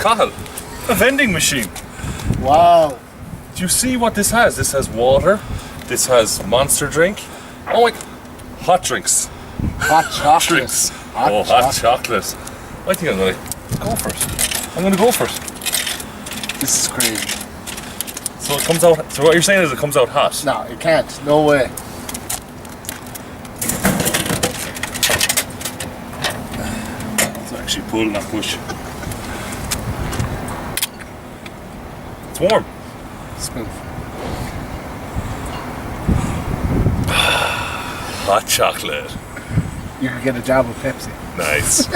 Cahill, a vending machine. Wow. Do you see what this has? This has water. This has Monster drink. Oh my, hot drinks. Hot chocolate. Drinks. Hot chocolate. I think I'm gonna go first. I'm gonna go first. This is crazy. So it comes out. So what you're saying is it comes out hot? No, it can't. No way. It's actually pull, not push. It's warm. Smooth. Hot chocolate. You could get a job with Pepsi. Nice.